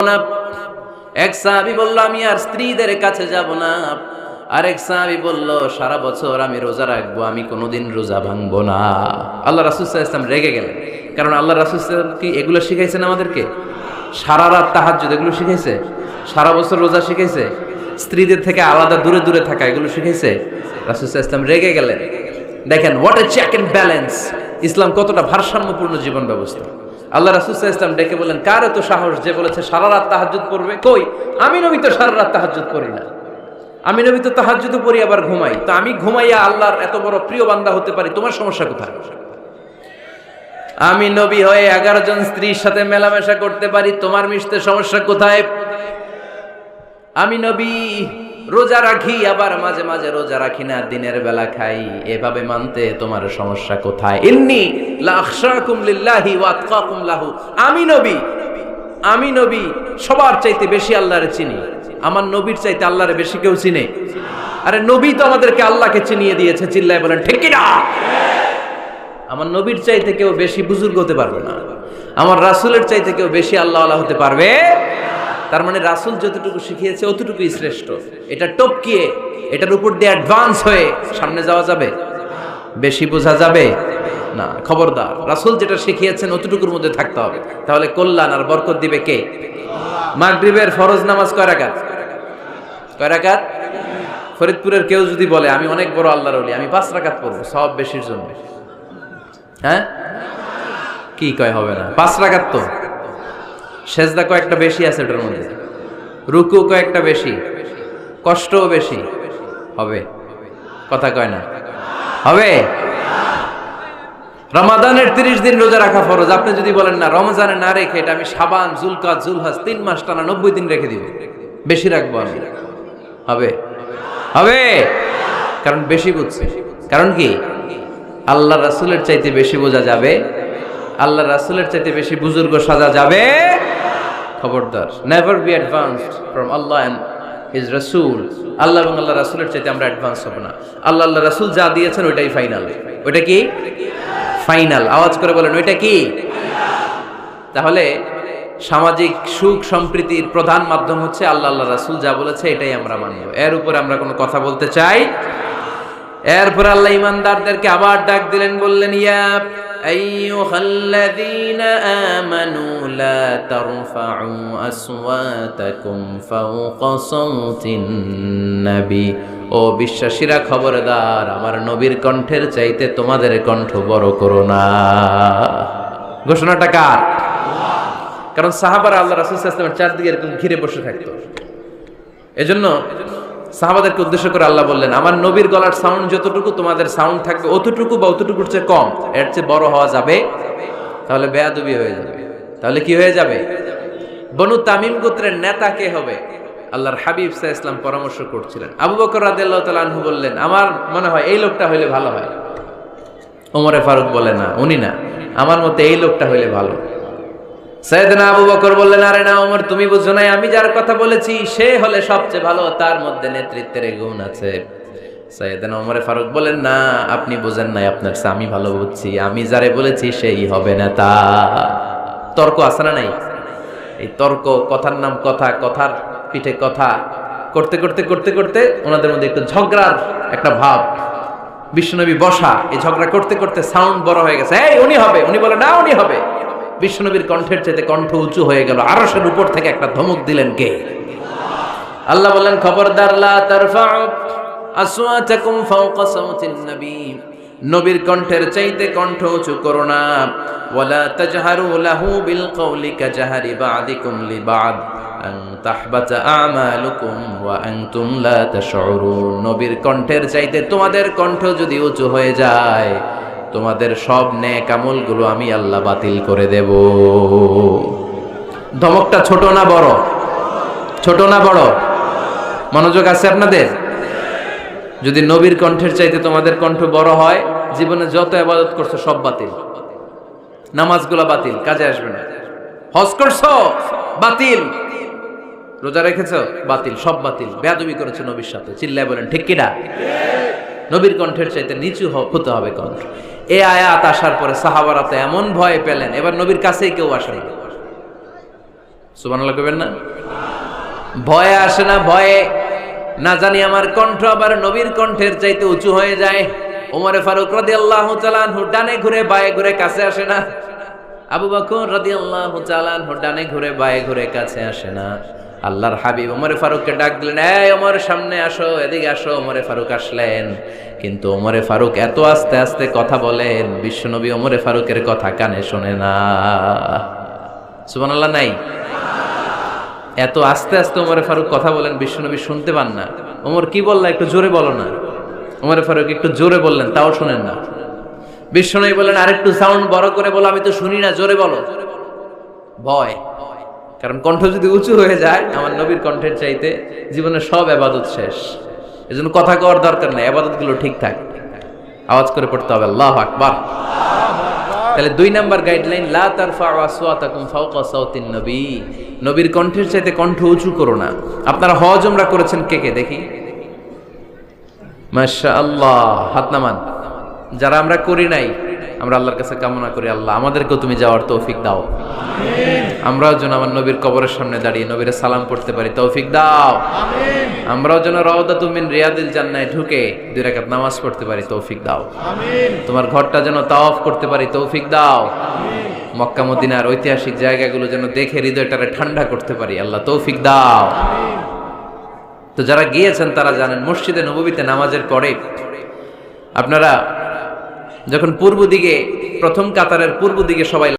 না। এক সাহাবী বলল আমি আর স্ত্রীদের কাছে যাব না। আরেক সাহাবী বলল সারা বছর আমি রোজা রাখবো, আমি কোনোদিন রোজা ভাঙবো না। আল্লাহ রাসূল সাল্লাল্লাহু আলাইহি ওয়াসাল্লাম রেগে গেলেন, কারণ আল্লাহ রাসূল সাল্লাল্লাহু আলাইহি ওয়াসাল্লাম কি এগুলো শিখাইছেন আমাদেরকে? সারা রাত তাহাজ্জুদ এগুলো শিখাইছে? সারা বছর রোজা শিখাইছে? স্ত্রীদের থেকে আলাদা দূরে দূরে থাকা এগুলো শিখাইছে? রাসূল সাল্লাল্লাহু আলাইহি ওয়াসাল্লাম রেগে গেলেন। দেখেন what a check and balance, ইসলাম কতটা ভারসাম্যপূর্ণ জীবন ব্যবস্থা। আল্লাহ রাসূল সাল্লাল্লাহু আলাইহি ওয়াসাল্লাম ডেকে বলেন, কার এত সাহস যে বলেছে সারা রাত তাহাজ্জুদ পড়বে? কই, আমি নবী তো সারা রাত তাহাজ্জুদ পড়ি না, আমি নবী তো তাহাজ্জুদ পড়ি আবার ঘুমাই, তো আমি ঘুমাইয়া আল্লাহর এত বড় প্রিয় বান্দা হতে পারি, তোমার সমস্যা কোথায়? আমি নবী হয়ে 11 জন স্ত্রীর সাথে মেলামেশা করতে পারি, তোমার মিশতে সমস্যা কোথায়? আমি নবী রোজা রাখি, আবার মাঝে মাঝে রোজা রাখি না, দিনের বেলা খাই, এভাবে মানতে তোমার সমস্যা কোথায়? ইন্নী লা আখশাকুম লিল্লাহি ওয়া আতকাকুম লাহু, আমি নবী সবার চাইতে বেশি আল্লাহরে চিনি, আমার নবীর চাইতে আল্লাহরে বেশি কেউ চিনে? আরে নবী তো আমাদেরকে আল্লাহকে চিনিয়ে দিয়েছে, চিল্লায় বলেন ঠিক কি না? আমার নবীর চাইতে কেউ বেশি বুজুর্গ হতে পারবে না, আমার রাসূলের চাইতে কেউ বেশি আল্লাহওয়ালা হতে পারবে। তার মানে রাসূল যতটুকু শিখিয়েছে অতটুকুই শ্রেষ্ঠ। এটা টপকিয়ে এটার উপর দিয়ে অ্যাডভান্স হয়ে সামনে যাওয়া যাবে? বেশি বোঝা যাবে না। খবরদার, রাসূল যেটা শিখিয়েছেন অতটুকুর মধ্যে থাকতে হবে, তাহলে কল্যাণ আর বরকত দিবে কে? মাগরিবের ফরজ নামাজ কয় রাকাত? কয় রাকাত? ফরিদপুরের কেউ যদি বলে আমি অনেক বড় আল্লাহর ওলি, আমি 5 রাকাত পড়বো সব বেশির জন্য, হ্যাঁ কি কয়? হবে না। 5 রাকাত তো সেজদা কয়েকটা বেশি আছে, ওটার মধ্যে রুকু কয়েকটা বেশি, কষ্টও বেশি, হবে? কথা কয় না, হবে? রমাদানের 30 দিন রোজা রাখা ফরজ, আপনি যদি বলেন না রমজানে না রেখে এটা আমি শাবান, জুলকাদ, জুলহাজ 3 মাস টানা 90 দিন রেখে দিব, বেশি রাখবো আমি, হবে? হবে, কারণ বেশি বুঝছে। কারণ কি? আল্লাহ রাসূলের চাইতে বেশি বোঝা যাবে, আল্লাহ রাসূলের চাইতে বেশি বুজুর্গ সাজা যাবে। খবরদার, নেভার বি অ্যাডভান্সড ফ্রম আল্লাহ এন্ড হিজ রাসূল। আল্লাহ এবং আল্লাহ রাসূলের চাইতে আমরা অ্যাডভান্স হব না। আল্লাহ রাসূল যা দিয়েছেন ওইটাই ফাইনাল। ওইটা কি ফাইনাল? আওয়াজ করে বলেন ওইটা কি? তাহলে সামাজিক সুখ সম্প্রীতির প্রধান মাধ্যম হচ্ছে আল্লাহ রাসূল যা বলেছে এটাই আমরা মানব, এর উপরে আমরা কোনো কথা বলতে চাই। এরপর আল্লাহ ঈমানদারদেরকে আবার ডাক দিলেন, বললেন ইয়া আইয়ুহাল্লাযীনা আমানু লা তারফাউ আসওয়াতাকুম ফাওকা সাওতিন নবী, ও বিশ্বাসীরা খবরদার, আমার নবীর কণ্ঠের চাইতে তোমাদের কণ্ঠ বড় করো না। ঘোষণাটা কার? কারণ সাহাবারা আল্লাহ রাসূল সাল্লাল্লাহু আলাইহি ওয়াসাল্লামের চারদিকে এরকম ঘিরে বসে থাকতো, এজন্য সাহাবাদেরকে উদ্দেশ্য করে আল্লাহ বললেন আমার নবীর গলার সাউন্ড যতটুকু তোমাদের সাউন্ড থাকবে অতটুকু বা অতটুকুর চেয়ে কম, এর চেয়ে বড় হওয়া যাবে তাহলে বেয়াদবি হয়ে যাবে। তাহলে কি হয়ে যাবে? বনু তামিম গোত্রের নেতা কে হবে? আল্লাহর হাবিব সাল্লাল্লাহু আলাইহি ওয়াসাল্লাম পরামর্শ করছিলেন। আবু বকর রাদিয়াল্লাহু তাআলা আনহু বললেন আমার মনে হয় এই লোকটা হইলে ভালো হয়। ওমরে ফারুক বলে না, উনি না, আমার মতে এই লোকটা হইলে ভালো। সাইয়েদনা আবু বকর বললেন আরে না ওমর, তুমি বুঝছো না, আমি যার কথা বলেছি সে হলে সবচেয়ে ভালো, তার মধ্যে নেতৃত্বের গুণ আছে। সাইয়েদনা ওমরে ফারুক বলেন না আপনি বুঝেন নাই, আপনার চেয়ে আমি ভালো বুঝছি, আমি যারে বলেছি সেই হবে নেতা। তর্ক আছে না নাই? এই তর্ক, কথার নাম কথা, কথার পিঠে কথা করতে করতে করতে করতে ওনাদের মধ্যে একটু ঝগড়ার একটা ভাব, বিশ্বনবী বসা, এই ঝগড়া করতে করতে সাউন্ড বড় হয়ে গেছে, এই উনি হবে, উনি বলে না উনি হবে। বিশ্বনবীর কণ্ঠের চাইতে কণ্ঠ উঁচু হয়ে গেল, আরশের উপর থেকে একটা ধমক দিলেন কে? আল্লাহ বললেন খবরদার লা তারফাউ আসওয়াতাকুম ফাওকা সাওতিন নবী, নবীর কণ্ঠের চাইতে কণ্ঠ উঁচু করো না। ওয়ালা তাজহারু লাহু বিল কওলি কাজহারি বা'দিকুম লিবা'দ আন তাহবাতা আমালুকুম ওয়া আনতুম লা তাশউরুন, নবীর কণ্ঠের চাইতে তোমাদের কণ্ঠ যদি উঁচু হয়ে যায় তোমাদের সব নেক আমলগুলো আমি আল্লাহ বাতিল করে দেব। ধমকটা ছোট না বড়? ছোট না বড়? মনোযোগ আছে আপনাদের? যদি নবীর কণ্ঠের চাইতে তোমাদের কণ্ঠ বড় হয়, জীবনে যত ইবাদত করছো সব বাতিল, নামাজগুলো বাতিল, কাজে আসবে না। হজ করছো বাতিল, রোজা রেখেছো বাতিল, সব বাতিল। বেয়াদবি করেছো নবীর সাথে, চিল্লায় বলেন ঠিক কিনা? নবীর কণ্ঠের চাইতে নিচু হতে হবে কণ্ঠ। এই আয়াত আসার পরে সাহাবারা তো এমন ভয় পেলেন, এবার নবীর কাছেই কেউ আসেনি। সুবহানাল্লাহ কইবেন না? ভয়ে আসে না, ভয়ে না জানি আমার কণ্ঠ আবার নবীর কণ্ঠের চাইতে উঁচু হয়ে যায়। ওমরে ফারুক রাদিয়াল্লাহু তাআলা আনহু ডানে ঘুরে বায়ে ঘুরে কাছে আসে না। আবু বকর রাদিয়াল্লাহু তাআলা আনহু ডানে ঘুরে বায়ে ঘুরে কাছে আসে না। আল্লাহর হাবিব ওমরে ফারুককে ডাক দিলেন, এই ওমর সামনে আসো, এদিকে আসো। ওমরে ফারুক আসলেন, কিন্তু ওমরে ফারুক এত আস্তে আস্তে কথা বলেন, বিশ্বনবী ওমরে ফারুকের কথা কানে শোনে না। সুবহানাল্লাহ নাই? এত আস্তে আস্তে ওমরে ফারুক কথা বলেন, বিশ্বনবী শুনতে পান না। ওমর কি বললা, একটু জোরে বলো না। ওমরে ফারুক একটু জোরে বললেন, তাও শুনেন না। বিশ্বনবী বলেন, আরেকটু সাউন্ড বড় করে বলো, আমি তো শুনি না, জোরে বলো। ভয়, কারণ কণ্ঠ যদি উঁচু হয়ে যায় আমার নবীর কণ্ঠের চাইতে, জীবনের সব ইবাদত শেষ। এজন্য কথা কওয়ার দরকার নেই, ইবাদতগুলো ঠিকঠাক আওয়াজ করে পড়তে হবে, আল্লাহু আকবার। তাহলে 2 নাম্বার গাইডলাইন, লা তারফাউ আসওয়াতাকুম ফাওকা সাওতিন নবী। নবীর কণ্ঠের চাইতে কণ্ঠ উঁচু করো না। আপনারা হজ উমরা করেছেন কে কে দেখি? মাশাআল্লাহ, হাত নামান। যারা আমরা করি নাই, আমরা আল্লাহর কাছে কামনা করি, আল্লাহ আমাদেরকেও তুমি যাওয়ার তৌফিক দাও। আমিন। আমরাও যেন আমার নবীর কবরের সামনে দাঁড়িয়ে নবীর সালাম পড়তে পারি, তৌফিক দাও। আমিন। আমরাও যেন রাউদাতু মিন রিয়াদিল জান্নাহে ঢুকে 2 রাকাত নামাজ পড়তে পারি, তৌফিক দাও। আমিন। তোমার ঘরটা যেন তাওয়াফ করতে পারি, তৌফিক দাও। আমিন। মক্কা মদিনার ঐতিহাসিক জায়গাগুলো যেন দেখে হৃদয়টারে ঠান্ডা করতে পারি, আল্লাহ তৌফিক দাও। আমিন। তো যারা গিয়েছেন তারা জানেন, মসজিদে নববীতে নামাজের পরে আপনারা যখন পূর্ব দিকে, প্রথম কাতারের পূর্ব দিকে সবাই